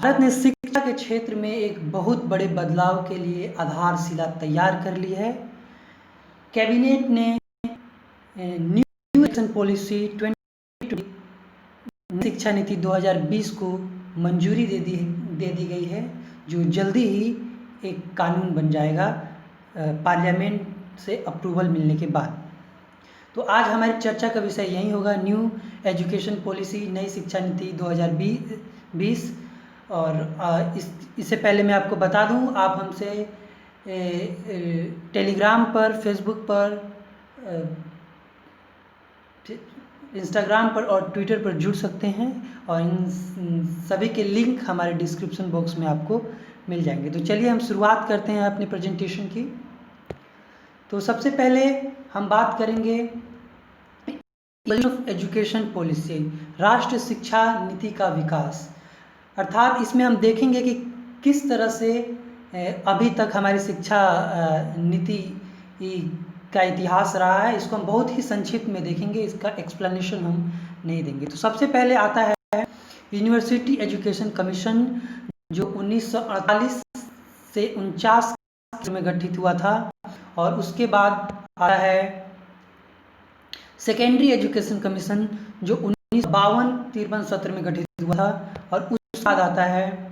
भारत ने शिक्षा के क्षेत्र में एक बहुत बड़े बदलाव के लिए आधारशिला तैयार कर ली है। कैबिनेट ने न्यू एजुकेशन पॉलिसी 2020 शिक्षा नीति 2020 को मंजूरी दे दी गई है, जो जल्दी ही एक कानून बन जाएगा पार्लियामेंट से अप्रूवल मिलने के बाद। तो आज हमारी चर्चा का विषय यही होगा, न्यू एजुकेशन पॉलिसी, नई शिक्षा नीति 2020। और इससे पहले मैं आपको बता दूं, आप हमसे टेलीग्राम पर, फेसबुक पर, इंस्टाग्राम पर और ट्विटर पर जुड़ सकते हैं, और इन सभी के लिंक हमारे डिस्क्रिप्शन बॉक्स में आपको मिल जाएंगे। तो चलिए हम शुरुआत करते हैं अपनी प्रेजेंटेशन की। तो सबसे पहले हम बात करेंगे एजुकेशन पॉलिसी, राष्ट्रीय शिक्षा नीति का विकास। अर्थात इसमें हम देखेंगे कि किस तरह से अभी तक हमारी शिक्षा नीति का इतिहास रहा है। इसको हम बहुत ही संक्षिप्त में देखेंगे, इसका एक्सप्लेनेशन हम नहीं देंगे। तो सबसे पहले आता है यूनिवर्सिटी एजुकेशन कमीशन, जो 1948 से 49 में गठित हुआ था। और उसके बाद आता है सेकेंडरी एजुकेशन कमीशन, जो 1952-53 सत्र में गठित हुआ था। और उसके बाद आता है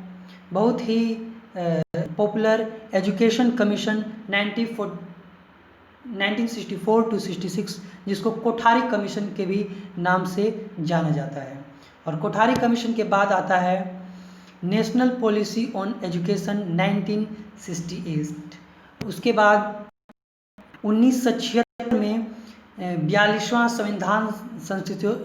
बहुत ही पॉपुलर एजुकेशन कमीशन 1964 टू 66, जिसको कोठारी कमीशन के भी नाम से जाना जाता है। और कोठारी कमीशन के बाद आता है नेशनल पॉलिसी ऑन एजुकेशन 1968। उसके बाद 1976 में 42वां संविधान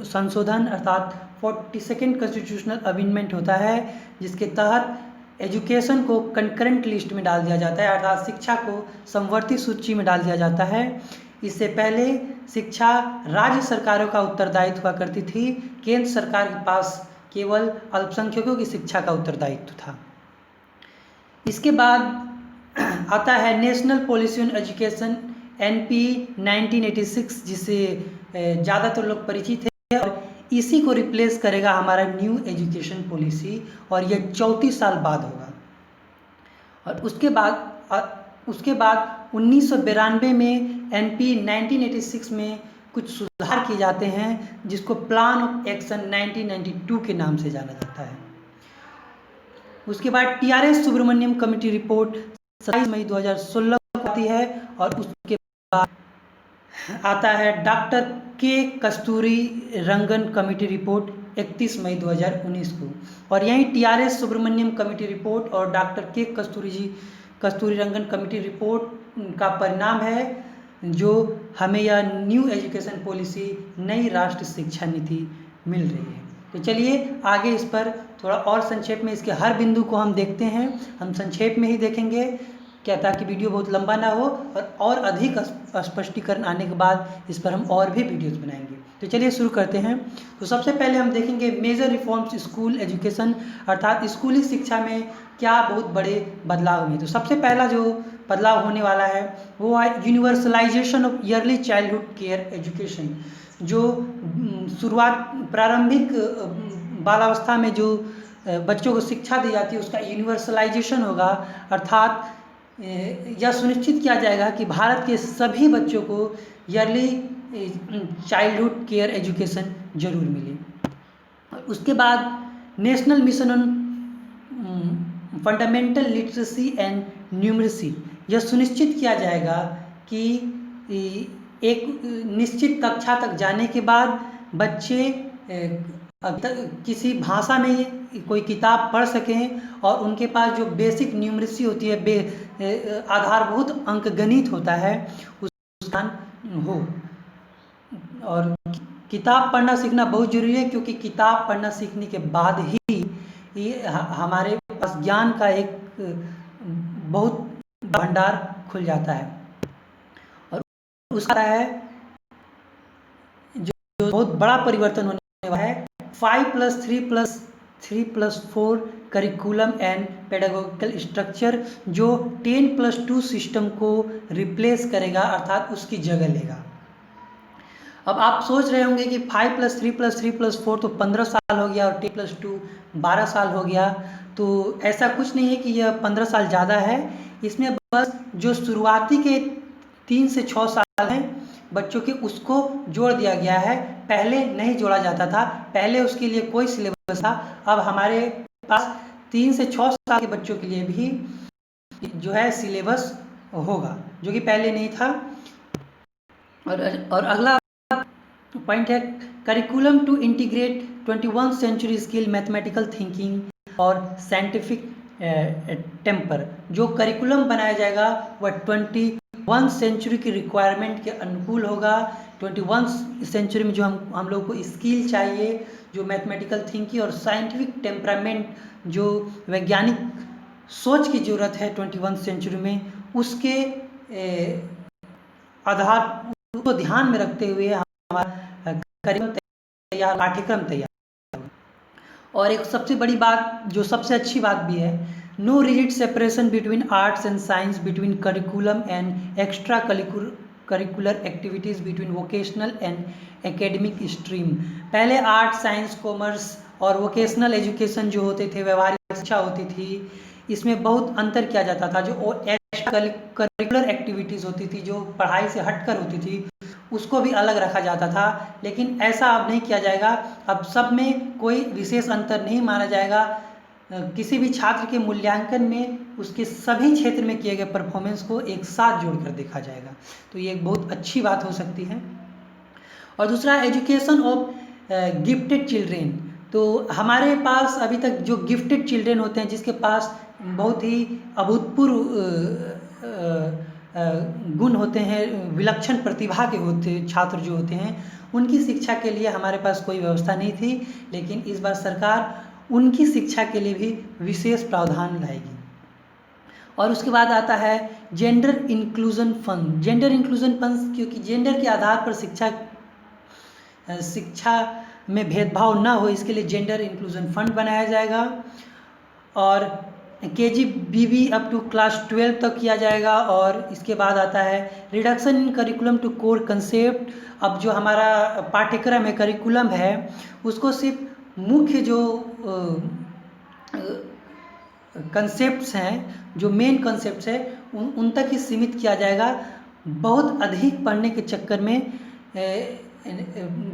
संशोधन अर्थात 42nd कॉन्स्टिट्यूशनल अमेंडमेंट होता है, जिसके तहत एजुकेशन को कंकरेंट लिस्ट में डाल दिया जाता है, अर्थात शिक्षा को समवर्ती सूची में डाल दिया जाता है। इससे पहले शिक्षा राज्य सरकारों का उत्तरदायित्व हुआ करती थी, केंद्र सरकार के पास केवल अल्पसंख्यकों की शिक्षा का उत्तरदायित्व था। इसके बाद आता है national policy on education NP 1986, जिससे ज़्यादातर लोग परिचित हैं, और इसी को रिप्लेस करेगा हमारा न्यू एजुकेशन पॉलिसी, और यह 34 साल बाद होगा। और उसके बाद 1992 में NP 1986 में कुछ सुधार किए जाते हैं, जिसको प्लान ऑफ एक्शन 1992 के नाम से जाना जाता है। उसके बाद TRS सुब्रमण्यम कमेटी रिपोर्ट 27 मई 2016 को आती है। और उसके बाद आता है डॉक्टर के कस्तूरी रंगन कमेटी रिपोर्ट 31 मई 2019 को। और यही TRS सुब्रमण्यम कमेटी रिपोर्ट और डॉक्टर के कस्तूरी रंगन कमेटी रिपोर्ट का परिणाम है, जो हमें यह न्यू एजुकेशन पॉलिसी, नई राष्ट्रीय शिक्षा नीति मिल रही है। तो चलिए आगे इस पर थोड़ा और संक्षेप में इसके हर बिंदु को हम देखते हैं। हम संक्षेप में ही देखेंगे क्या, ताकि वीडियो बहुत लंबा ना हो, और अधिक स्पष्टीकरण आने के बाद इस पर हम और भी वीडियोस बनाएंगे। तो चलिए शुरू करते हैं। तो सबसे पहले हम देखेंगे मेजर रिफॉर्म्स स्कूल एजुकेशन, अर्थात स्कूली शिक्षा में क्या बहुत बड़े बदलाव हुए। तो सबसे पहला जो बदलाव होने वाला है वो है universalization of yearly childhood care education, जो प्रारंभिक बालावस्था में जो बच्चों को शिक्षा दी जाती है उसका यूनिवर्सलाइजेशन होगा। अर्थात यह सुनिश्चित किया जाएगा कि भारत के सभी बच्चों को ईयरली चाइल्डहुड केयर एजुकेशन जरूर मिले। उसके बाद national mission on fundamental literacy and numeracy, यह सुनिश्चित किया जाएगा कि एक निश्चित कक्षा तक जाने के बाद बच्चे किसी भाषा में कोई किताब पढ़ सकें, और उनके पास जो बेसिक न्यूमरेसी होती है, आधारभूत अंकगणित होता है, उसका हो। और किताब पढ़ना सीखना बहुत जरूरी है, क्योंकि किताब पढ़ना सीखने के बाद ही हमारे पास ज्ञान का एक बहुत भंडार खुल जाता है। और उसका है जो बहुत बड़ा परिवर्तन होने वाला है 5+3+3+4 करिकुलम एंड पेडागोगिकल स्ट्रक्चर, जो 10+2 सिस्टम को रिप्लेस करेगा, अर्थात उसकी जगह लेगा। अब आप सोच रहे होंगे कि 5+3+3+4 तो 15 साल हो गया और 10+2 12 साल हो गया। तो ऐसा कुछ नहीं है कि यह 15 साल ज़्यादा है, इसमें बस जो शुरुआती के 3 से 6 साल हैं बच्चों के, उसको जोड़ दिया गया है। पहले नहीं जोड़ा जाता था, पहले उसके लिए कोई सिलेबस था। अब हमारे पास 3 से 6 साल के बच्चों के लिए भी जो है सिलेबस होगा, जो कि पहले नहीं था। और अगला पॉइंट है curriculum to integrate 21 century skill mathematical thinking और साइंटिफिक टेम्पर। जो करिकुलम बनाया जाएगा वह 21 सेंचुरी की रिक्वायरमेंट के अनुकूल होगा। 21 सेंचुरी में जो हम लोग को स्किल चाहिए, जो मैथमेटिकल थिंकिंग और साइंटिफिक टेम्परामेंट, जो वैज्ञानिक सोच की ज़रूरत है 21 सेंचुरी में, उसके आधार को ध्यान में रखते हुए हमारा करिकुलम तैयार, पाठ्यक्रम तैयार। और एक सबसे बड़ी बात, जो सबसे अच्छी बात भी है, no rigid separation between arts and science, between curriculum and extra curricular activities, between vocational and academic stream. पहले आर्ट्स, साइंस, कॉमर्स और वोकेशनल एजुकेशन जो होते थे, व्यवहारिक शिक्षा होती थी, इसमें बहुत अंतर किया जाता था। जो एक्स्ट्रा करिकुलर एक्टिविटीज़ होती थी, जो पढ़ाई से हटकर होती थी, उसको भी अलग रखा जाता था। लेकिन ऐसा अब नहीं किया जाएगा। अब सब में कोई विशेष अंतर नहीं माना जाएगा। किसी भी छात्र के मूल्यांकन में उसके सभी क्षेत्र में किए गए परफॉर्मेंस को एक साथ जोड़कर देखा जाएगा। तो ये एक बहुत अच्छी बात हो सकती है। और दूसरा, एजुकेशन ऑफ गिफ्टेड चिल्ड्रेन। तो हमारे पास अभी तक जो गिफ्टेड चिल्ड्रेन होते हैं, जिसके पास बहुत ही अभूतपूर्व गुण होते हैं, विलक्षण प्रतिभा के होते छात्र जो होते हैं, उनकी शिक्षा के लिए हमारे पास कोई व्यवस्था नहीं थी। लेकिन इस बार सरकार उनकी शिक्षा के लिए भी विशेष प्रावधान लाएगी। और उसके बाद आता है gender inclusion fund. Gender inclusion fund, क्योंकि जेंडर के आधार पर शिक्षा में भेदभाव ना हो, इसके लिए जेंडर इंक्लूजन फंड बनाया जाएगा। और KG-BB अप टू क्लास 12 तक किया जाएगा। और इसके बाद आता है reduction in curriculum to core concept. अब जो हमारा पाठ्यक्रम है, करिकुलम है, उसको सिर्फ मुख्य जो कंसेप्ट्स हैं, जो मेन कंसेप्ट्स हैं, उन तक ही सीमित किया जाएगा। बहुत अधिक पढ़ने के चक्कर में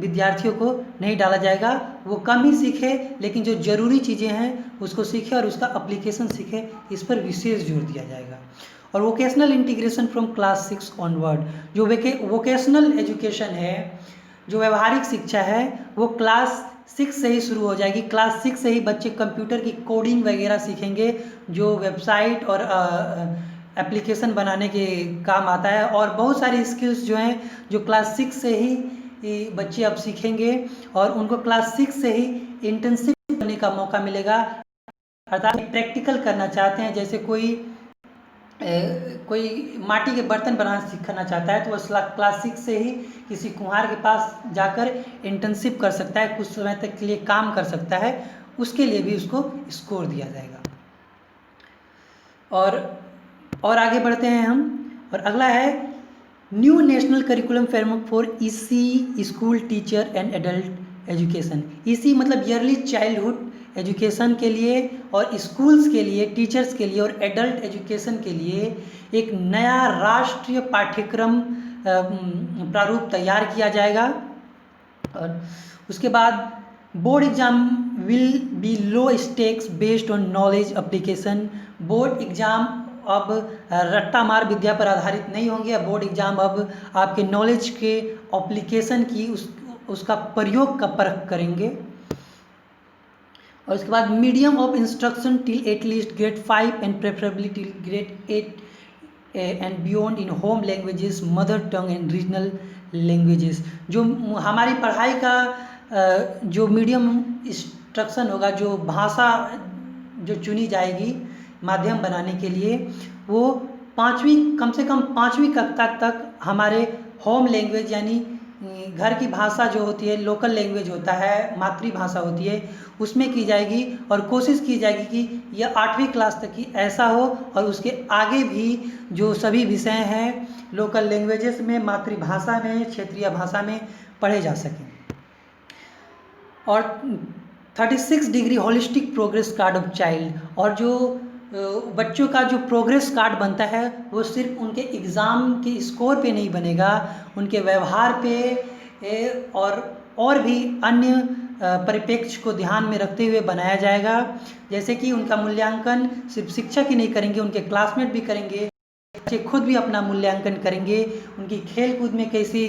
विद्यार्थियों को नहीं डाला जाएगा। वो कम ही सीखे, लेकिन जो ज़रूरी चीज़ें हैं उसको सीखे और उसका एप्लीकेशन सीखे, इस पर विशेष जोर दिया जाएगा। और vocational integration from class 6 onward. जो वोकेशनल एजुकेशन है, जो व्यवहारिक शिक्षा है, वो क्लास 6 से ही शुरू हो जाएगी। क्लास 6 से ही बच्चे कंप्यूटर की कोडिंग वगैरह सीखेंगे, जो वेबसाइट और एप्लीकेशन बनाने के काम आता है। और बहुत सारी स्किल्स जो हैं, जो क्लास 6 से ही बच्चे अब सीखेंगे, और उनको क्लास 6 से ही इंटर्नशिप करने का मौका मिलेगा। अर्थात प्रैक्टिकल करना चाहते हैं, जैसे कोई माटी के बर्तन बनाना सीखना चाहता है, तो वह क्लास 6 से ही किसी कुम्हार के पास जाकर इंटर्नशिप कर सकता है, कुछ समय तक के लिए काम कर सकता है, उसके लिए भी उसको स्कोर दिया जाएगा। और आगे बढ़ते हैं हम। और अगला है new national curriculum framework for EC school teacher and adult education. EC मतलब ईयरली चाइल्डहुड एजुकेशन के लिए, और स्कूल्स के लिए, टीचर्स के लिए और एडल्ट एजुकेशन के लिए एक नया राष्ट्रीय पाठ्यक्रम प्रारूप तैयार किया जाएगा। और उसके बाद board exam will be low stakes based on knowledge application. Board exam अब रट्टा मार विद्या पर आधारित नहीं होंगे। बोर्ड एग्जाम अब आपके नॉलेज के एप्लीकेशन की उसका प्रयोग का परख करेंगे। और उसके बाद medium of instruction till at least grade 5 and preferably till grade 8 and beyond in home languages, mother tongue and regional languages. जो हमारी पढ़ाई का जो मीडियम इंस्ट्रक्शन होगा, जो भाषा जो चुनी जाएगी माध्यम बनाने के लिए, वो कम से कम 5वीं कक्षा तक हमारे होम लैंग्वेज, यानी घर की भाषा जो होती है, लोकल लैंग्वेज होता है, मातृभाषा होती है, उसमें की जाएगी। और कोशिश की जाएगी कि यह 8वीं क्लास तक ही ऐसा हो, और उसके आगे भी जो सभी विषय हैं लोकल लैंग्वेजेस में, मातृभाषा में, क्षेत्रीय भाषा में, पढ़े जा सकें। और 36 degree holistic progress card of child, और जो बच्चों का जो प्रोग्रेस कार्ड बनता है वो सिर्फ उनके एग्ज़ाम के स्कोर पे नहीं बनेगा, उनके व्यवहार पे और भी अन्य परिप्रेक्ष्य को ध्यान में रखते हुए बनाया जाएगा। जैसे कि उनका मूल्यांकन सिर्फ शिक्षक ही नहीं करेंगे, उनके क्लासमेट भी करेंगे, बच्चे खुद भी अपना मूल्यांकन करेंगे, उनकी खेल कूद में कैसी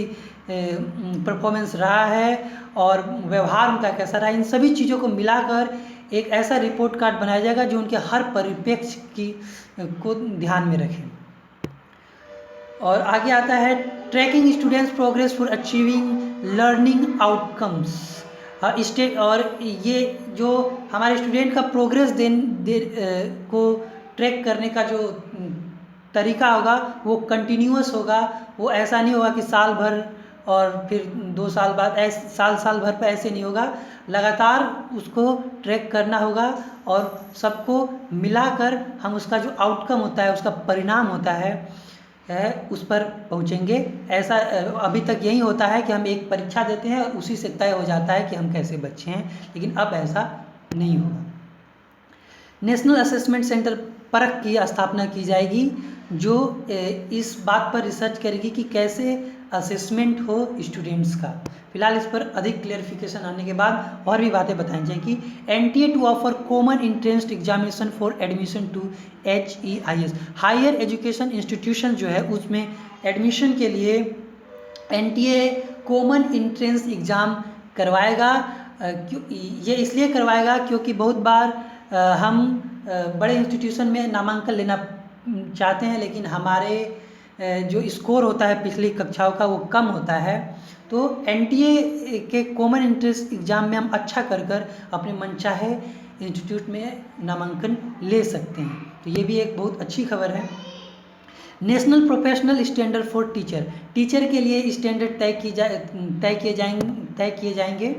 परफॉर्मेंस रहा है और व्यवहार उनका कैसा रहा, इन सभी चीज़ों को मिलाकर एक ऐसा रिपोर्ट कार्ड बनाया जाएगा जो उनके हर परिप्रेक्ष्य को ध्यान में रखें। और आगे आता है tracking students progress for achieving learning outcomes. और ये जो हमारे स्टूडेंट का प्रोग्रेस को ट्रैक करने का जो तरीका होगा वो कंटिन्यूअस होगा, वो ऐसा नहीं होगा कि साल भर और फिर 2 साल बाद, साल भर पर ऐसे नहीं होगा, लगातार उसको ट्रैक करना होगा और सबको मिलाकर हम उसका जो आउटकम होता है, उसका परिणाम होता है उस पर पहुँचेंगे। ऐसा अभी तक यही होता है कि हम एक परीक्षा देते हैं और उसी से तय हो जाता है कि हम कैसे बच्चे हैं, लेकिन अब ऐसा नहीं होगा। नेशनल असेसमेंट सेंटर परख की स्थापना की जाएगी जो इस बात पर रिसर्च करेगी कि कैसे असेसमेंट हो स्टूडेंट्स का। फिलहाल इस पर अधिक क्लियरिफिकेशन आने के बाद और भी बातें बताई जाएंगी। NTA to offer common entrance examination for admission to HEIS, higher education institution जो है उसमें एडमिशन के लिए एनटीए कॉमन इंट्रेंस एग्ज़ाम करवाएगा। ये इसलिए करवाएगा क्योंकि बहुत बार हम बड़े इंस्टीट्यूशन में नामांकन लेना चाहते हैं, लेकिन हमारे जो स्कोर होता है पिछली कक्षाओं का वो कम होता है, तो एनटीए के कॉमन इंट्रेंस एग्ज़ाम में हम अच्छा कर अपने मनचाहे इंस्टीट्यूट में नामांकन ले सकते हैं। तो ये भी एक बहुत अच्छी खबर है। National professional standard for teacher के लिए स्टैंडर्ड तय किए जाएंगे।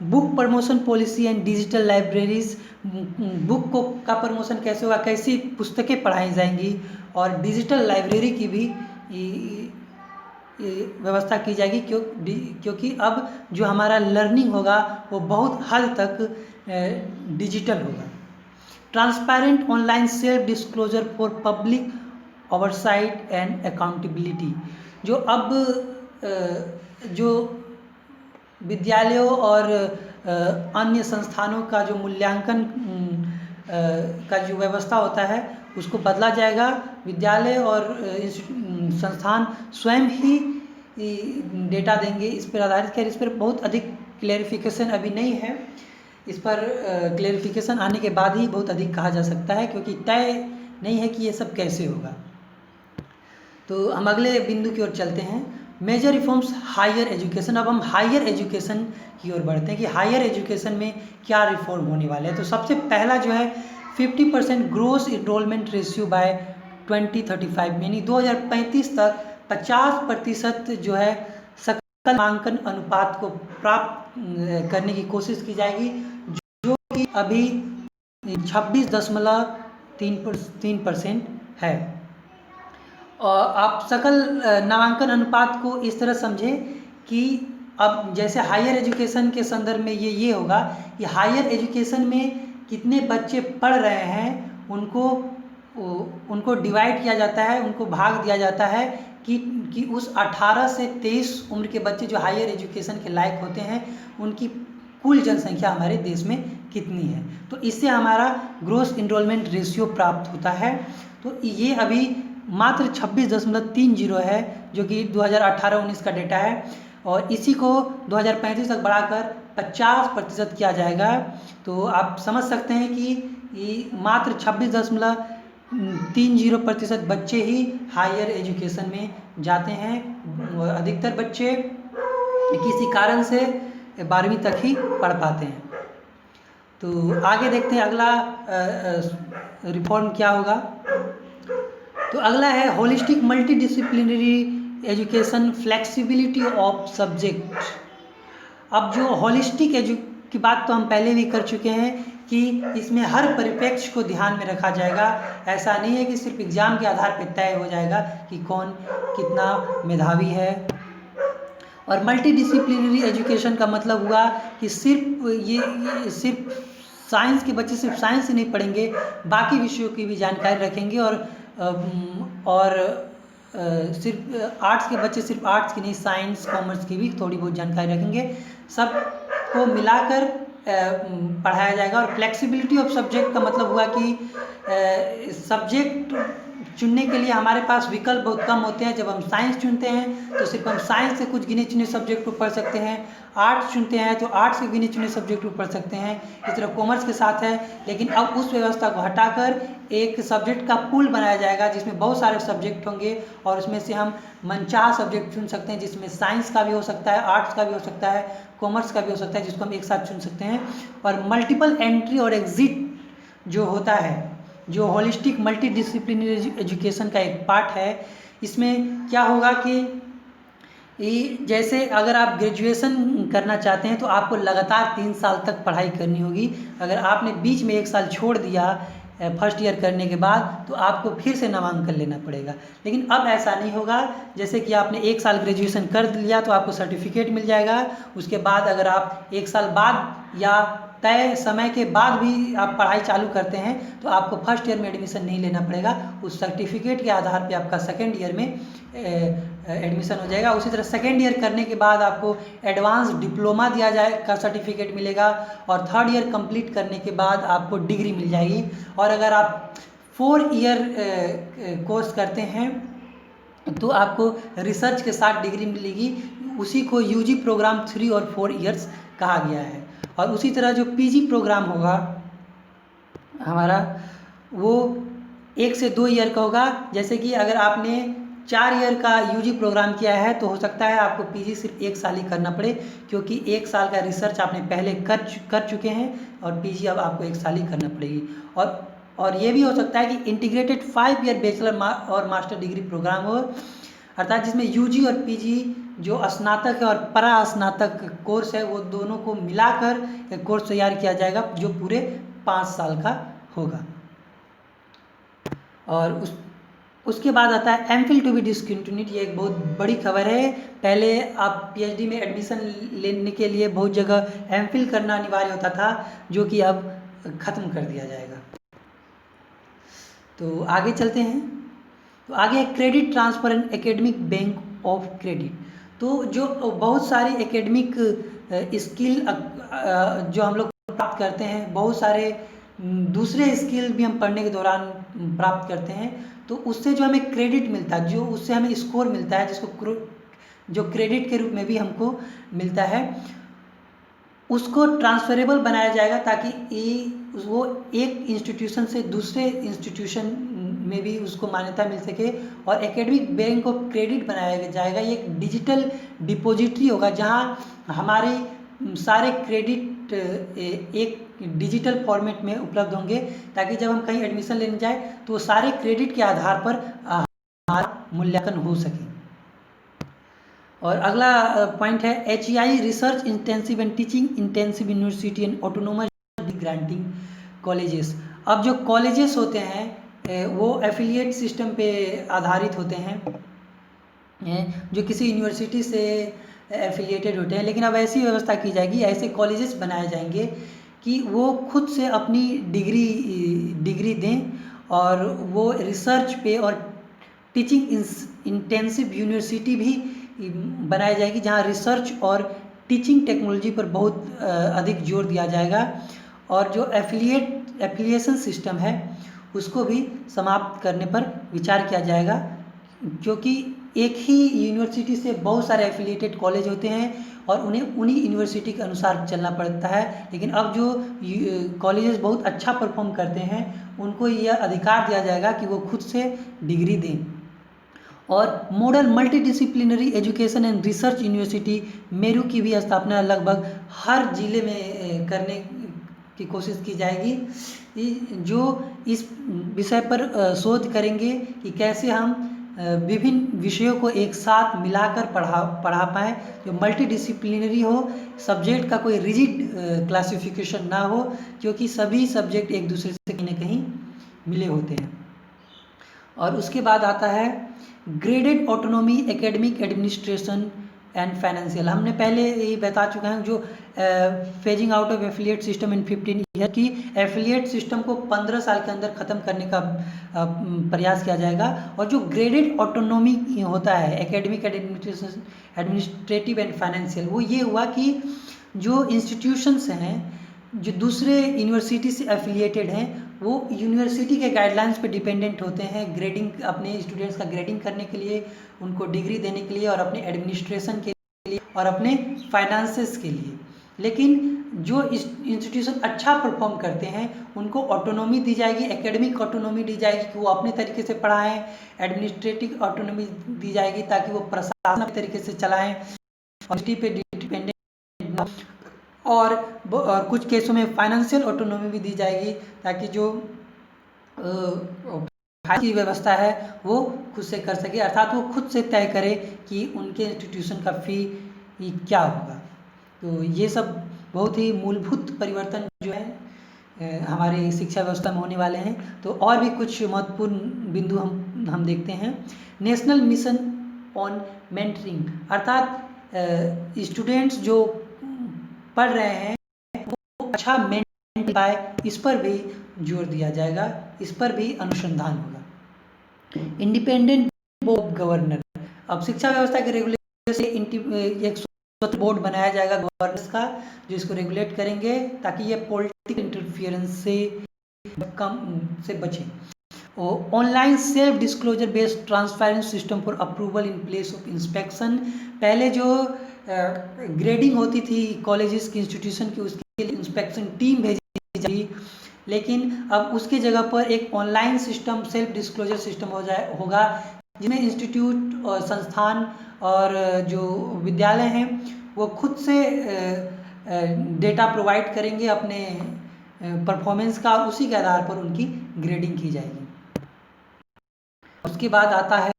Book promotion policy and digital libraries, book का प्रमोशन कैसे होगा, कैसी पुस्तकें पढ़ाई जाएंगी, और डिजिटल लाइब्रेरी की भी व्यवस्था की जाएगी क्योंकि अब जो हमारा लर्निंग होगा वो बहुत हद तक डिजिटल होगा। Transparent online self disclosure for public oversight and accountability, जो अब जो विद्यालयों और अन्य संस्थानों का जो मूल्यांकन का जो व्यवस्था होता है उसको बदला जाएगा। विद्यालय और संस्थान स्वयं ही डेटा देंगे इस पर आधारित। खैर इस पर बहुत अधिक क्लेरिफिकेशन अभी नहीं है, इस पर क्लेरिफिकेशन आने के बाद ही बहुत अधिक कहा जा सकता है क्योंकि तय नहीं है कि ये सब कैसे होगा। तो हम अगले बिंदु की ओर चलते हैं, मेजर रिफॉर्म्स हायर एजुकेशन। अब हम हायर एजुकेशन की ओर बढ़ते हैं कि हायर एजुकेशन में क्या रिफॉर्म होने वाले हैं। तो सबसे पहला जो है 50% ग्रोस इनरोलमेंट रेशियो बाय 2035, यानी 2035 तक 50% जो है सकल नामांकन अनुपात को प्राप्त करने की कोशिश की जाएगी, जो कि अभी 26.3% है। और आप सकल नामांकन अनुपात को इस तरह समझें कि अब जैसे हायर एजुकेशन के संदर्भ में ये होगा कि हायर एजुकेशन में कितने बच्चे पढ़ रहे हैं उनको डिवाइड किया जाता है, उनको भाग दिया जाता है कि उस 18 से 23 उम्र के बच्चे जो हायर एजुकेशन के लायक होते हैं उनकी कुल जनसंख्या हमारे देश में कितनी है। तो इससे हमारा ग्रोस इनरोलमेंट रेशियो प्राप्त होता है। तो ये अभी मात्र 26.30 है जो कि 2018-19 का डेटा है, और इसी को 2035 तक बढ़ाकर 50% किया जाएगा। तो आप समझ सकते हैं कि ये मात्र 26.30% बच्चे ही हायर एजुकेशन में जाते हैं। अधिकतर बच्चे किसी कारण से 12वीं तक ही पढ़ पाते हैं। तो आगे देखते हैं अगला रिफॉर्म क्या होगा। तो अगला है holistic multidisciplinary education, flexibility of subject. अब जो होलिस्टिक की बात तो हम पहले भी कर चुके हैं कि इसमें हर परिप्रेक्ष्य को ध्यान में रखा जाएगा। ऐसा नहीं है कि सिर्फ एग्ज़ाम के आधार पर तय हो जाएगा कि कौन कितना मेधावी है। और मल्टीडिसिप्लिनरी एजुकेशन का मतलब हुआ कि ये सिर्फ साइंस के बच्चे सिर्फ साइंस ही नहीं पढ़ेंगे, बाकी विषयों की भी जानकारी रखेंगे। और सिर्फ आर्ट्स के बच्चे सिर्फ आर्ट्स की नहीं, साइंस कॉमर्स की भी थोड़ी बहुत जानकारी रखेंगे। सबको मिलाकर पढ़ाया जाएगा। और फ्लेक्सिबिलिटी ऑफ सब्जेक्ट का मतलब हुआ कि सब्जेक्ट चुनने के लिए हमारे पास विकल्प बहुत कम होते हैं। जब हम साइंस चुनते हैं तो सिर्फ हम साइंस से कुछ गिने चुने सब्जेक्ट को पढ़ सकते हैं, आर्ट्स चुनते हैं तो आर्ट्स के गिने चुने सब्जेक्ट को पढ़ सकते हैं। इस तरह कॉमर्स के साथ है। लेकिन अब उस व्यवस्था को हटाकर एक सब्जेक्ट का पूल बनाया जाएगा जिसमें बहुत सारे सब्जेक्ट होंगे और उसमें से हम मनचाहा सब्जेक्ट चुन सकते हैं, जिसमें साइंस का भी हो सकता है, आर्ट्स का भी हो सकता है, कॉमर्स का भी हो सकता है, जिसको हम एक साथ चुन सकते हैं। और मल्टीपल एंट्री और एग्जिट जो होता है, जो होलिस्टिक मल्टीडिसिप्लिनरी एजुकेशन का एक पार्ट है, इसमें क्या होगा कि जैसे अगर आप ग्रेजुएशन करना चाहते हैं तो आपको लगातार 3 साल तक पढ़ाई करनी होगी। अगर आपने बीच में 1 साल छोड़ दिया फर्स्ट ईयर करने के बाद तो आपको फिर से नामांकन लेना पड़ेगा। लेकिन अब ऐसा नहीं होगा। जैसे कि आपने 1 साल ग्रेजुएशन कर लिया तो आपको सर्टिफिकेट मिल जाएगा। उसके बाद अगर आप 1 साल बाद या तय समय के बाद भी आप पढ़ाई चालू करते हैं तो आपको फर्स्ट ईयर में एडमिशन नहीं लेना पड़ेगा। उस सर्टिफिकेट के आधार पे आपका सेकेंड ईयर में एडमिशन हो जाएगा। उसी तरह सेकेंड ईयर करने के बाद आपको एडवांस डिप्लोमा दिया जाए का सर्टिफिकेट मिलेगा और थर्ड ईयर कंप्लीट करने के बाद आपको डिग्री मिल जाएगी। और अगर आप 4 ईयर कोर्स करते हैं तो आपको रिसर्च के साथ डिग्री मिलेगी। उसी को यूजी प्रोग्राम 3 और 4 ईयर्स कहा गया है। और उसी तरह जो पीजी प्रोग्राम होगा हमारा वो 1 से 2 ईयर का होगा। जैसे कि अगर आपने 4 ईयर का यूजी प्रोग्राम किया है तो हो सकता है आपको पीजी सिर्फ 1 साल ही करना पड़े, क्योंकि 1 साल का रिसर्च आपने पहले कर चुके हैं और पीजी अब आपको 1 साल ही करना पड़ेगी। और ये भी हो सकता है कि इंटीग्रेटेड 5 ईयर बैचलर और मास्टर डिग्री प्रोग्राम हो, अर्थात जिसमें यूजी और पीजी जो स्नातक है और परा स्नातक कोर्स है वो दोनों को मिलाकर एक कोर्स तैयार किया जाएगा जो पूरे 5 साल का होगा। और उसके बाद आता है एमफिल टू बी डिसकंटिन्यूड। ये एक बहुत बड़ी खबर है। पहले आप पीएचडी में एडमिशन लेने के लिए बहुत जगह एमफिल करना अनिवार्य होता था, जो कि अब ख़त्म कर दिया जाएगा। तो आगे चलते हैं। तो आगे credit transfer and academic bank of credit. तो जो बहुत सारी एकेडमिक स्किल जो हम लोग प्राप्त करते हैं, बहुत सारे दूसरे स्किल भी हम पढ़ने के दौरान प्राप्त करते हैं, तो उससे जो हमें क्रेडिट मिलता है, जो उससे हमें स्कोर मिलता है, जिसको जो क्रेडिट के रूप में भी हमको मिलता है, उसको ट्रांसफरेबल बनाया जाएगा ताकि वो एक इंस्टीट्यूशन से दूसरे इंस्टीट्यूशन में भी उसको मान्यता मिल सके। और एकेडमिक बैंक ऑफ क्रेडिट बनाया जाएगा। ये एक डिजिटल डिपॉजिटरी होगा जहां हमारे सारे क्रेडिट एक डिजिटल फॉर्मेट में उपलब्ध होंगे, ताकि जब हम कहीं एडमिशन लेने जाए तो सारे क्रेडिट के आधार पर हमारा मूल्यांकन हो सके। और अगला पॉइंट है HEI research intensive and teaching intensive university and autonomous granting colleges. अब जो कॉलेजेस होते हैं वो एफिलिएट सिस्टम पे आधारित होते हैं, जो किसी यूनिवर्सिटी से एफिलिएटेड होते हैं। लेकिन अब ऐसी व्यवस्था की जाएगी, ऐसे कॉलेजेस बनाए जाएंगे कि वो खुद से अपनी डिग्री दें और वो रिसर्च पे और टीचिंग इंटेंसिव यूनिवर्सिटी भी बनाई जाएगी जहां रिसर्च और टीचिंग टेक्नोलॉजी पर बहुत अधिक जोर दिया जाएगा। और जो एफिलिएशन सिस्टम है उसको भी समाप्त करने पर विचार किया जाएगा, क्योंकि एक ही यूनिवर्सिटी से बहुत सारे एफिलिएटेड कॉलेज होते हैं और उन्हें उन्हीं यूनिवर्सिटी के अनुसार चलना पड़ता है। लेकिन अब जो कॉलेजेस बहुत अच्छा परफॉर्म करते हैं उनको यह अधिकार दिया जाएगा कि वो खुद से डिग्री दें। और model multidisciplinary education and research university Meru की भी स्थापना लगभग हर जिले में करने की कोशिश की जाएगी, जो इस विषय पर शोध करेंगे कि कैसे हम विभिन्न विषयों को एक साथ मिलाकर पढ़ा पाएँ, जो मल्टीडिसिप्लिनरी हो, सब्जेक्ट का कोई रिजिड क्लासिफिकेशन ना हो, क्योंकि सभी सब्जेक्ट एक दूसरे से कहीं न कहीं मिले होते हैं। और उसके बाद आता है graded autonomy academic administration and financial. हमने पहले ही बता चुके हैं जो phasing out of affiliate system in 15 year की एफिलिएट सिस्टम को 15 साल के अंदर ख़त्म करने का प्रयास किया जाएगा। और जो ग्रेडेड ऑटोनॉमी होता है एकेडमिक एडमिनिस्ट्रेटिव एंड फाइनेंशियल, वो ये हुआ कि जो इंस्टीट्यूशंस हैं जो दूसरे यूनिवर्सिटी से एफिलिएटेड हैं वो यूनिवर्सिटी के गाइडलाइंस पे डिपेंडेंट होते हैं ग्रेडिंग, अपने स्टूडेंट्स का ग्रेडिंग करने के लिए, उनको डिग्री देने के लिए और अपने एडमिनिस्ट्रेशन के लिए और अपने फाइनेंसेस के लिए। लेकिन जो इंस्टीट्यूशन अच्छा परफॉर्म करते हैं उनको ऑटोनॉमी दी जाएगी, एकेडमिक ऑटोनॉमी दी जाएगी कि वो अपने तरीके से पढ़ाएं, एडमिनिस्ट्रेटिव ऑटोनॉमी दी जाएगी ताकि वो प्रशासन अपने तरीके से चलाएं, यूनिवर्सिटी पे डिपेंडेंट, और कुछ केसों में फाइनेंशियल ऑटोनॉमी भी दी जाएगी ताकि जो की व्यवस्था है वो खुद से कर सके, अर्थात वो खुद से तय करे कि उनके इंस्टीट्यूशन का फ़ी क्या होगा। तो ये सब बहुत ही मूलभूत परिवर्तन जो है हमारे शिक्षा व्यवस्था में होने वाले हैं। तो और भी कुछ महत्वपूर्ण बिंदु हम देखते हैं। नेशनल मिशन ऑन मेंटरिंग, अर्थात स्टूडेंट्स जो पढ़ रहे हैं वो अच्छा मेंटर पाए, इस पर भी जोर दिया जाएगा, इस पर भी अनुसंधान होगा। इंडिपेंडेंट बोर्ड ऑफ गवर्नर, अब शिक्षा व्यवस्था के रेगुलेशन से एक स्वतंत्र बोर्ड बनाया जाएगा गवर्नेंस का जो इसको रेगुलेट करेंगे ताकि ये पॉलिटिकल इंटरफियरेंस से बचे। Online self disclosure based transparent system for approval in place of inspection, पहले जो ग्रेडिंग होती थी कॉलेजेस की इंस्टीट्यूशन की उसके लिए इंस्पेक्शन टीम भेजी जाती, लेकिन अब उसकी जगह पर एक online system self disclosure system होगा जिसमें इंस्टीट्यूट और संस्थान और जो विद्यालय हैं वो खुद से डेटा प्रोवाइड करेंगे अपने परफॉर्मेंस का, और उसी के आधार पर उनकी ग्रेडिंग की जाएगी। उसके बाद आता है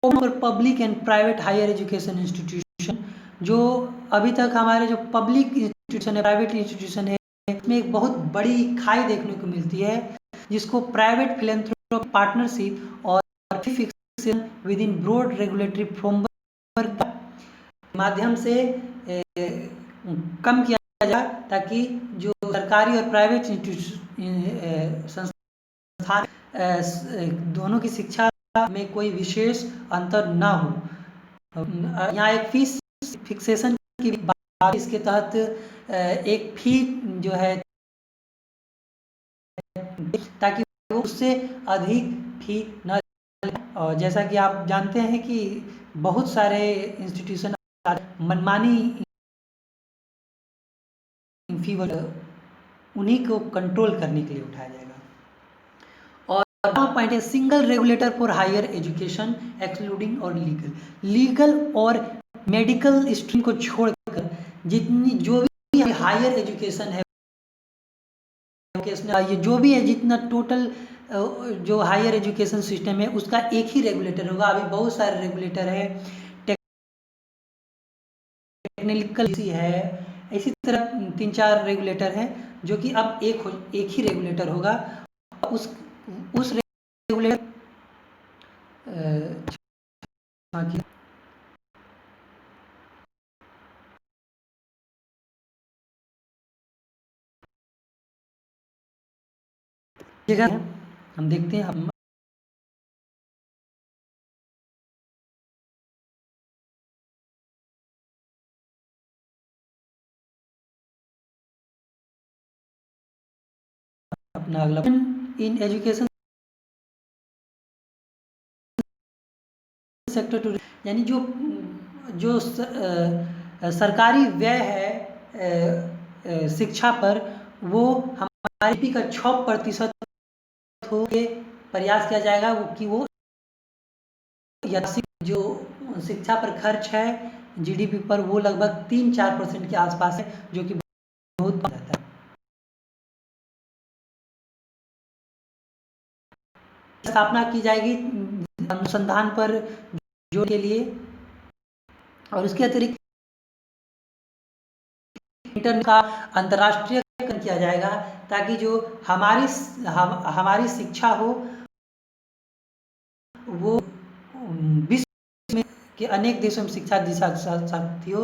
for public and private higher education institution, जो अभी तक हमारे जो पब्लिक इंस्टीट्यूशन है, प्राइवेट इंस्टीट्यूशन है, इसमें एक बहुत बड़ी खाई देखने को मिलती है जिसको प्राइवेट फिलैंथ्रोपिक पार्टनरशिप और fixation within broad regulatory framework के माध्यम से कम किया जाए ताकि जो सरकारी और प्राइवेट संस्थान दोनों की शिक्षा में कोई विशेष अंतर ना हो। यहाँ एक फीस फिक्सेशन की बात, इसके तहत एक फी जो है ताकि वो उससे अधिक फी न, और जैसा कि आप जानते हैं कि बहुत सारे इंस्टीट्यूशन मनमानी फी उन्हीं को कंट्रोल करने के लिए उठाया जाएगा। और पॉइंट है single regulator for higher education excluding और लीगल और मेडिकल स्ट्रीम को छोड़कर जितनी जो भी हायर एजुकेशन है ये जो भी है जितना टोटल जो हायर एजुकेशन सिस्टम है उसका एक ही रेगुलेटर होगा। अभी बहुत सारे रेगुलेटर है, टेक्निकल है, इसी तरह 3-4 रेगुलेटर हैं जो कि अब एक ही रेगुलेटर होगा। उस रेगुलेटर जगह हम देखते हैं हम अपना अगला इन एजुकेशन सेक्टर टू, यानी जो सरकारी व्यय है शिक्षा पर वो हमारे जीडीपी का 6% हो के प्रयास किया जाएगा कि वो जो शिक्षा पर खर्च है जीडीपी पर वो लगभग 3-4% के आसपास है जो कि बहुत बढ़ जाता है। स्थापना की जाएगी अनुसंधान पर जोर के लिए, और उसके अतिरिक्त इंटरनेट का अंतर्राष्ट्रीयकरण किया जाएगा ताकि जो हमारी शिक्षा हो वो विश्व कि अनेक देशों में शिक्षा दिशा सकती हो,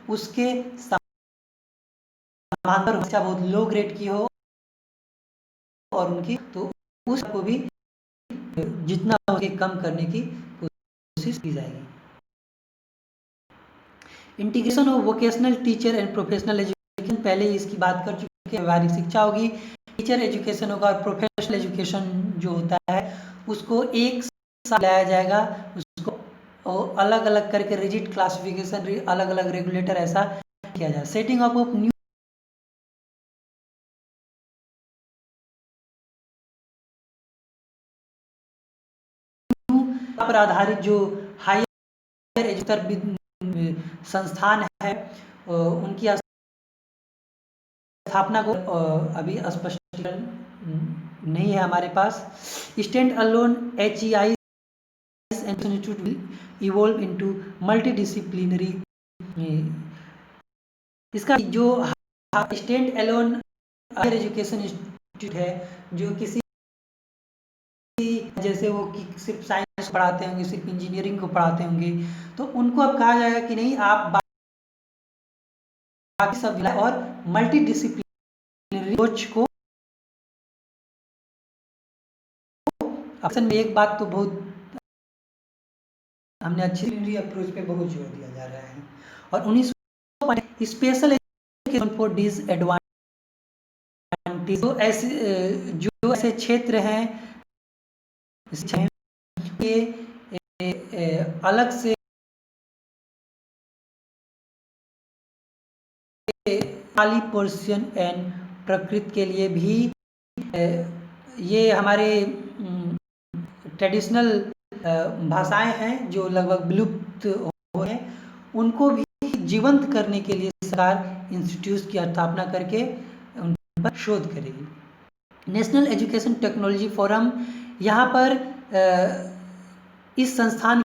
उसके समांतर शिक्षा बहुत लो ग्रेड की हो और उनकी तो उसको भी जितना हो सके कम करने की कोशिश की जाएगी। Integration of vocational teacher and professional education, पहले इसकी बात कर चुके हैं। व्यवहारिक शिक्षा होगी, टीचर एजुकेशन होगा और प्रोफेशनल एजुकेशन जो होता है उसको एक साथ लाया जाएगा, उसको अलग अलग करके रिजिड क्लासिफिकेशन, अलग अलग रेगुलेटर ऐसा किया जाए। सेटिंग अप ऑफ न्यू पर आधारित जो हायर एजुकेशन संस्थान है उनकी स्थापना को अभी स्पष्टीकरण नहीं है हमारे पास। Stand alone HEI institute will evolve into multidisciplinary, इसका जो stand alone higher education institute है जो किसी जैसे वो कि सिर्फ साइंस पढ़ाते होंगे, सिर्फ इंजीनियरिंग को पढ़ाते होंगे, तो उनको अब कहा जाएगा कि नहीं, आप बाकी सब और मल्टी डिसिप्लिनरी सोच को। अक्सर में एक बात तो बहुत हमने अच्छी अप्रोच पे बहुत जोर दिया जा रहा है और 19 स्पेशल एजुकेशन फॉर डिसएडवांटेज, जो ऐसे क्षेत्र हैं ये अलग से खाली पोर्शन एंड प्रकृति के लिए भी ये हमारे ट्रेडिशनल भाषाएं हैं जो लगभग विलुप्त हो हैं, उनको भी जीवंत करने के लिए सरकार इंस्टीट्यूट की स्थापना करके उन पर शोध करेगी। नेशनल एजुकेशन टेक्नोलॉजी फोरम, यहाँ पर इस संस्थान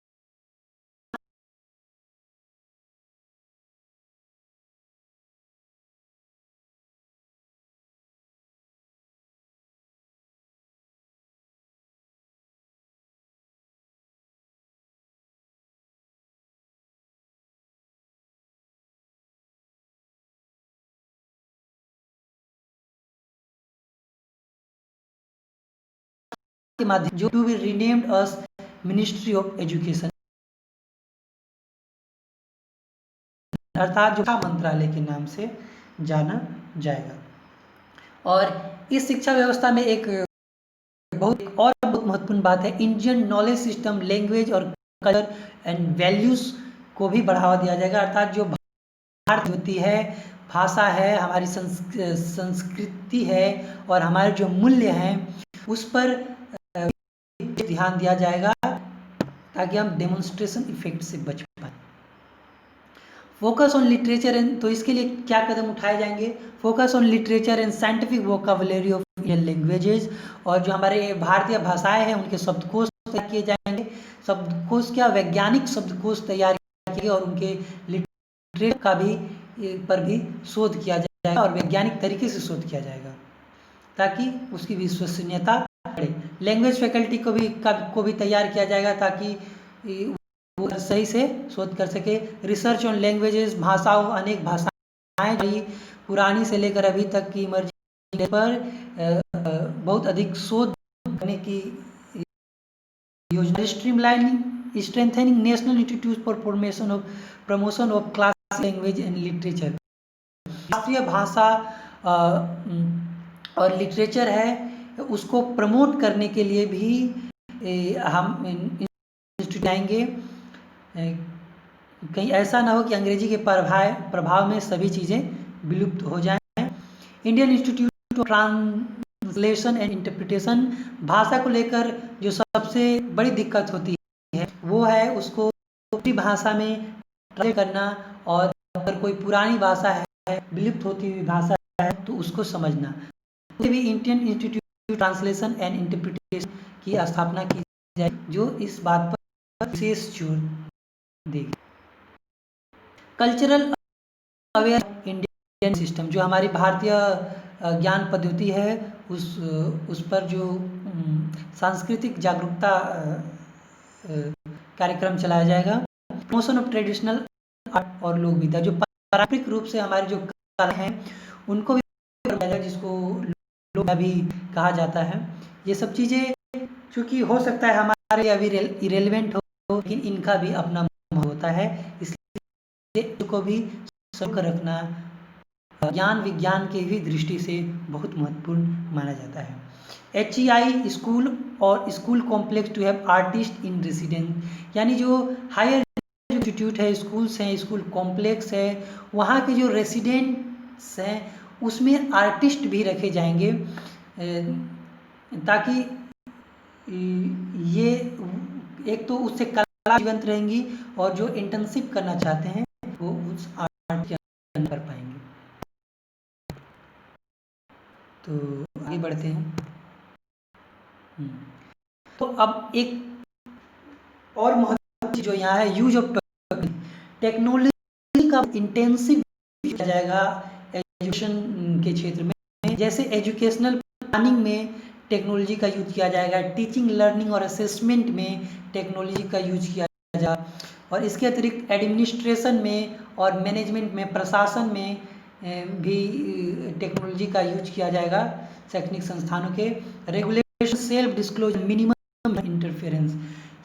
के माध्यम जो to be renamed as ministry of education, अर्थात जो मंत्रालय के नाम से जाना जाएगा। और इस शिक्षा व्यवस्था में एक बहुत महत्वपूर्ण बात है, इंडियन नॉलेज सिस्टम, लैंग्वेज और कल्चर एंड वैल्यूज को भी बढ़ावा दिया जाएगा। अर्थात जो भारत होती है, भाषा है, हमारी संस्कृति है और हमारे जो मूल्य हैं उस पर ध्यान दिया जाएगा ताकि हम डेमोन्स्ट्रेशन इफेक्ट से बच पाए। फोकस ऑन लिटरेचर एंड, तो इसके लिए क्या कदम उठाए जाएंगे? Focus on literature and scientific vocabulary of Indian languages, और जो हमारे भारतीय भाषाएं हैं उनके शब्दकोश तैयार किए जाएंगे। शब्दकोश क्या, वैज्ञानिक शब्दकोश तैयार किए और उनके लिटरेचर का भी पर भी शोध किया जाएगा और वैज्ञानिक तरीके से शोध किया जाएगा ताकि उसकी विश्वसनीयता बढ़े। लैंग्वेज फैकल्टी को भी तैयार किया जाएगा ताकि वो सही से शोध कर सके। रिसर्च ऑन लैंग्वेजेस, भाषाओं, अनेक भाषाएं जो पुरानी से लेकर अभी तक की इमर्जिंग पर बहुत अधिक शोध करने की योजना। Streamlining, strengthening national institute for promotion of classic language and literature, राष्ट्रीय भाषा और लिटरेचर है उसको प्रमोट करने के लिए भी हम इंस्टीट्यूट आएंगे। कहीं ऐसा ना हो कि अंग्रेजी के प्रभाव में सभी चीज़ें विलुप्त हो जाएं। Indian institute of translation and interpretation, भाषा को लेकर जो सबसे बड़ी दिक्कत होती है वो है उसको दूसरी भाषा में ट्रांसलेट करना, और अगर कोई पुरानी भाषा है, विलुप्त होती हुई भाषा है तो उसको समझना। भी Indian institute translation and interpretation की स्थापना की जाए जो इस बात पर विशेष जोर देगी। कल्चरल अवेयर इंडियन सिस्टम, जो हमारी भारतीय ज्ञान पद्धति है उस पर जो सांस्कृतिक जागरूकता कार्यक्रम चलाया जाएगा। प्रमोशन ऑफ ट्रेडिशनल आर्ट और लोक विद्या, जो पारंपरिक रूप से हमारे जो कला हैं उनको भी जिसको लोक भी कहा जाता है। ये सब चीज़ें चूँकि हो सकता है हमारे अभी इरेलीवेंट हो, लेकिन इनका भी अपना महत्व होता है, इसलिए इनको भी संजो कर रखना ज्ञान विज्ञान की भी दृष्टि से बहुत महत्वपूर्ण माना जाता है। HEI स्कूल और school complex to have artist in residence, यानी जो हायर इंस्टीट्यूट है, स्कूल्स हैं, स्कूल कॉम्प्लेक्स है, वहाँ के जो रेसिडेंट्स हैं उसमें आर्टिस्ट भी रखे जाएंगे, ताकि ये एक तो उससे कला जीवंत रहेंगी और जो इंटर्नशिप करना चाहते हैं वो उस आर्ट के अंदर कर पाएंगे। तो आगे बढ़ते हैं। तो अब एक और महत्वपूर्ण जो यहाँ है, यूज ऑफ टेक्नोलॉजी का इंटेंसिव किया जाएगा एजुकेशन के क्षेत्र में। जैसे एजुकेशनल प्लानिंग में टेक्नोलॉजी का यूज किया जाएगा, टीचिंग लर्निंग और असेसमेंट में टेक्नोलॉजी का यूज किया जाएगा, और इसके अतिरिक्त एडमिनिस्ट्रेशन में और मैनेजमेंट में, प्रशासन में भी टेक्नोलॉजी का यूज किया जाएगा। शैक्षणिक संस्थानों के regulation, self disclosure, minimum interference,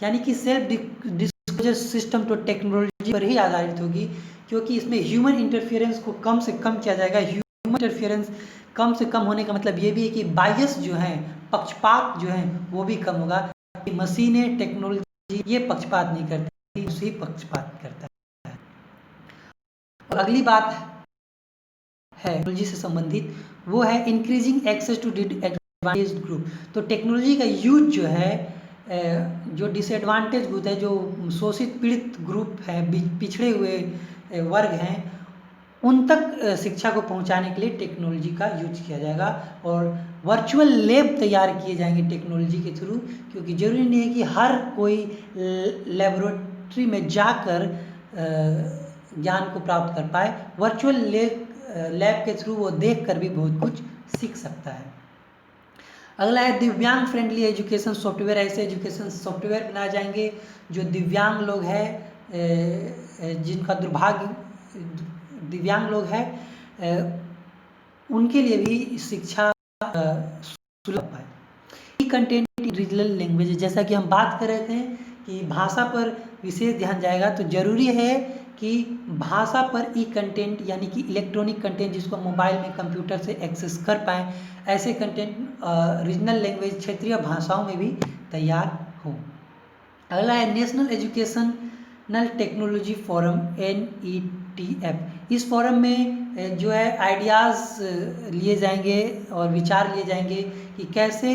यानी कि सेल्फ डिस्क्लोजर सिस्टम तो टेक्नोलॉजी पर ही आधारित होगी, क्योंकि इसमें ह्यूमन इंटरफेरेंस को कम से कम किया जाएगा। ह्यूमन इंटरफेरेंस कम से कम होने का मतलब ये भी है कि बायस जो है, पक्षपात जो है वो भी कम होगा। मशीनें, टेक्नोलॉजी ये पक्षपात नहीं करती, उसी पक्षपात करता है। और अगली बात है टेक्नोलॉजी से संबंधित, वो है increasing access to disadvantage group. तो टेक्नोलॉजी का यूज जो है, जो डिसएडवांटेज ग्रुप है, जो शोषित पीड़ित ग्रुप है, पिछड़े हुए वर्ग हैं, उन तक शिक्षा को पहुंचाने के लिए टेक्नोलॉजी का यूज किया जाएगा। और वर्चुअल लैब तैयार किए जाएंगे टेक्नोलॉजी के थ्रू, क्योंकि जरूरी नहीं है कि हर कोई लेबोरेटरी में जाकर ज्ञान को प्राप्त कर पाए। वर्चुअल लैब के थ्रू वो देख कर भी बहुत कुछ सीख सकता है। अगला है दिव्यांग फ्रेंडली एजुकेशन सॉफ्टवेयर। ऐसे एजुकेशन सॉफ्टवेयर बनाए जाएंगे जो दिव्यांग लोग हैं, जिनका दुर्भाग्य दिव्यांग लोग हैं, उनके लिए भी शिक्षा सुलभ है। कंटेंट रीजनल लैंग्वेज, जैसा कि हम बात कर रहे थे कि भाषा पर विशेष ध्यान जाएगा, तो जरूरी है कि भाषा पर ई कंटेंट, यानी कि इलेक्ट्रॉनिक कंटेंट जिसको मोबाइल में, कंप्यूटर से एक्सेस कर पाएँ, ऐसे कंटेंट रीजनल लैंग्वेज, क्षेत्रीय भाषाओं में भी तैयार हो। अगला है national educational technology forum NETF। इस फोरम में जो है आइडियाज़ लिए जाएंगे और विचार लिए जाएंगे कि कैसे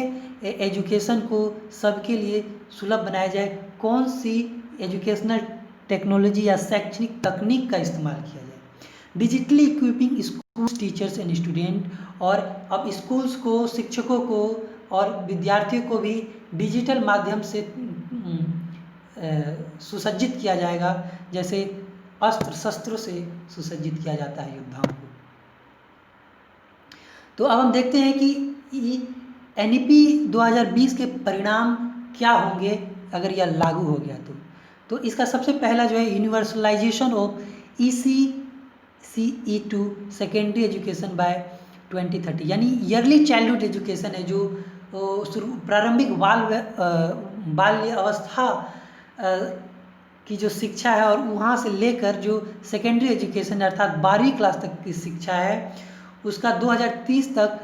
एजुकेशन को सबके लिए सुलभ बनाया जाए, कौन सी एजुकेशनल टेक्नोलॉजी या शैक्षणिक तकनीक का इस्तेमाल किया जाए। Digitally equipping schools, teachers and student, और अब स्कूल्स को, शिक्षकों को और विद्यार्थियों को भी डिजिटल माध्यम से सुसज्जित किया जाएगा, जैसे अस्त्र शस्त्रों से सुसज्जित किया जाता है योद्धाओं को। तो अब हम देखते हैं कि NEP 2020 के परिणाम क्या होंगे अगर यह लागू हो गया तो इसका सबसे पहला जो है universalization of ECCE to secondary education by 2030, यानी ईयरली चाइल्डहुड एजुकेशन है, जो प्रारंभिक बाल्य अवस्था की जो शिक्षा है और वहाँ से लेकर जो सेकेंडरी एजुकेशन अर्थात 12वीं क्लास तक की शिक्षा है, उसका 2030 तक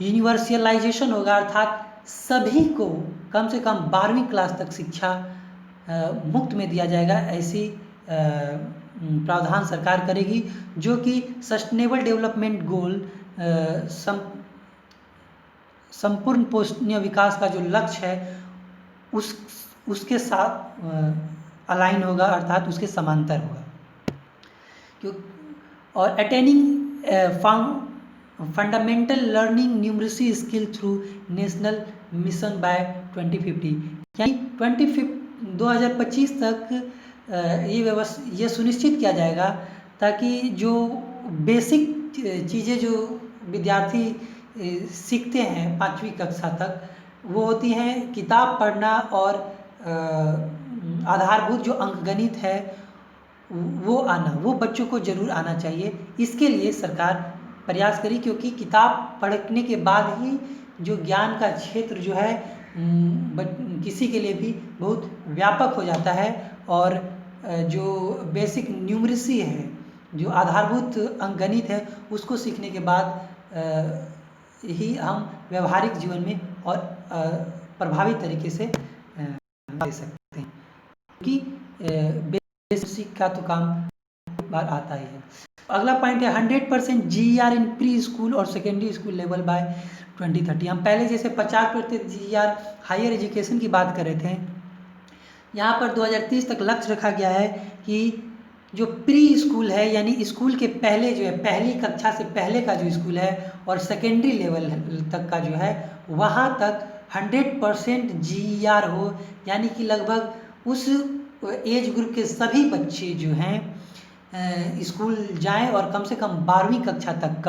यूनिवर्सलाइजेशन होगा, अर्थात सभी को कम से कम 12वीं क्लास तक शिक्षा मुफ्त में दिया जाएगा। ऐसी प्रावधान सरकार करेगी, जो कि सस्टेनेबल डेवलपमेंट गोल, संपूर्ण पोषणीय विकास का जो लक्ष्य है उसके साथ अलाइन होगा, अर्थात उसके समांतर होगा। और attaining fundamental learning numeracy skill through national mission by 2050, यानी 2025 तक ये सुनिश्चित किया जाएगा ताकि जो बेसिक चीज़ें जो विद्यार्थी सीखते हैं 5वीं कक्षा तक, वो होती हैं किताब पढ़ना और आधारभूत जो अंकगणित है वो बच्चों को ज़रूर आना चाहिए। इसके लिए सरकार प्रयास करी, क्योंकि किताब पढ़ने के बाद ही जो ज्ञान का क्षेत्र जो है किसी के लिए भी बहुत व्यापक हो जाता है। और जो बेसिक न्यूमरेसी है, जो आधारभूत अंकगणित है, उसको सीखने के बाद ही हम व्यवहारिक जीवन में और प्रभावी तरीके से दे सकते हैं, क्योंकि बेसिक का तो काम बार आता ही है। अगला पॉइंट है 100% GER इन प्री स्कूल और सेकेंडरी स्कूल लेवल बाय 2030। हम पहले जैसे 50% GER हायर एजुकेशन की बात कर रहे थे, यहाँ पर 2030 तक लक्ष्य रखा गया है कि जो प्री स्कूल है, यानी स्कूल के पहले जो है, पहली कक्षा से पहले का जो स्कूल है और सेकेंडरी लेवल तक का जो है, वहाँ तक 100% GER हो, यानी कि लगभग उस एज ग्रुप के सभी बच्चे जो हैं स्कूल जाएं और कम से कम 12वीं कक्षा तक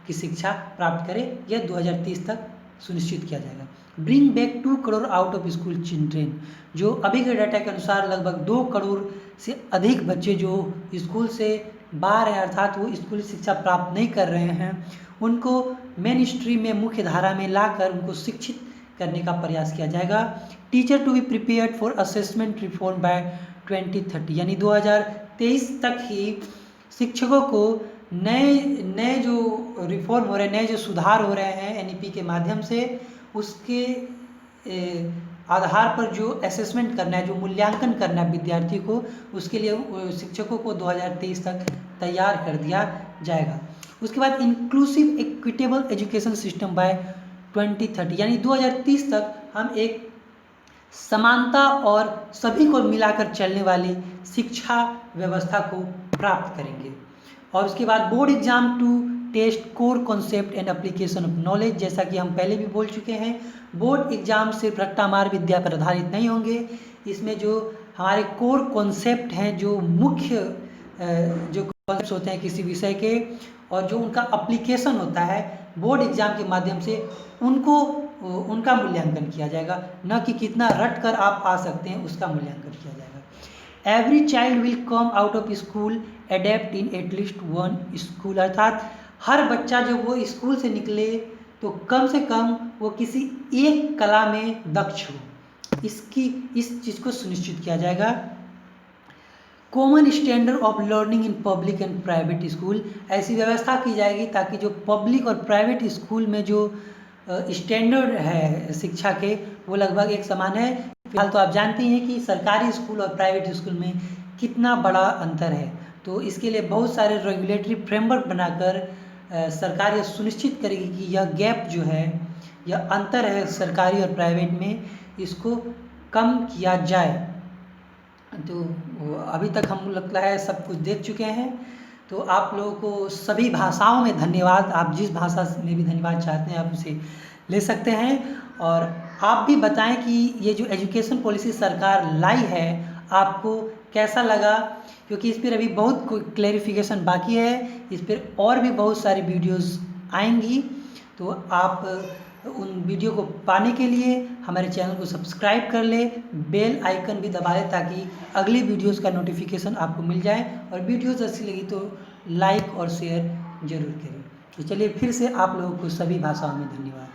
की शिक्षा प्राप्त करें। यह 2030 तक सुनिश्चित किया जाएगा। Bring back 2 crore out of school children, जो अभी के डाटा के अनुसार लगभग 2 करोड़ से अधिक बच्चे जो स्कूल से बाहर हैं, अर्थात वो स्कूली शिक्षा प्राप्त नहीं कर रहे हैं, उनको मेन स्ट्रीम में, मुख्य धारा में लाकर उनको शिक्षित करने का प्रयास किया जाएगा। Teacher to be prepared for assessment reform by 2030, यानी 2023 तक ही शिक्षकों को नए जो रिफॉर्म हो रहे हैं, नए जो सुधार हो रहे हैं NEP के माध्यम से, उसके आधार पर जो असेसमेंट करना है, जो मूल्यांकन करना है विद्यार्थी को, उसके लिए शिक्षकों को 2023 तक तैयार कर दिया जाएगा। उसके बाद inclusive equitable education system by 2030, यानी 2030 तक हम एक समानता और सभी को मिलाकर चलने वाली शिक्षा व्यवस्था को प्राप्त करेंगे। और उसके बाद board exam to test core concept and application of knowledge, जैसा कि हम पहले भी बोल चुके हैं, बोर्ड एग्जाम सिर्फ रट्टामार विद्या पर आधारित नहीं होंगे। इसमें जो हमारे कोर कॉन्सेप्ट हैं, जो मुख्य जो कॉन्सेप्ट होते हैं किसी विषय के, और जो उनका एप्लीकेशन होता है, बोर्ड एग्जाम के माध्यम से उनका मूल्यांकन किया जाएगा, न कि कितना रट कर आप आ सकते हैं उसका मूल्यांकन किया जाएगा। Every child will come out of school adept in at least one school, अर्थात हर बच्चा जब वो स्कूल से निकले तो कम से कम वो किसी एक कला में दक्ष हो, इस चीज़ को सुनिश्चित किया जाएगा। Common standard of learning in public and private school, ऐसी व्यवस्था की जाएगी ताकि जो पब्लिक और प्राइवेट स्कूल में जो स्टैंडर्ड है शिक्षा के, वो लगभग एक समान है। फिलहाल तो आप जानते हैं कि सरकारी स्कूल और प्राइवेट स्कूल में कितना बड़ा अंतर है, तो इसके लिए बहुत सारे रेगुलेटरी फ्रेमवर्क बनाकर सरकार यह सुनिश्चित करेगी कि यह गैप जो है, यह अंतर है सरकारी और प्राइवेट में, इसको कम किया जाए। तो अभी तक हम लगता है सब कुछ देख चुके हैं। तो आप लोगों को सभी भाषाओं में धन्यवाद, आप जिस भाषा में भी धन्यवाद चाहते हैं आप उसे ले सकते हैं। और आप भी बताएं कि ये जो एजुकेशन पॉलिसी सरकार लाई है आपको कैसा लगा, क्योंकि इस पर अभी बहुत क्लैरिफिकेशन बाकी है, इस पर और भी बहुत सारी वीडियोस आएंगी। तो आप उन वीडियो को पाने के लिए हमारे चैनल को सब्सक्राइब कर ले, बेल आइकन भी दबा लें ताकि अगली वीडियोस का नोटिफिकेशन आपको मिल जाए, और वीडियोस अच्छी लगी तो लाइक और शेयर जरूर करें। तो चलिए फिर से आप लोगों को सभी भाषाओं में धन्यवाद।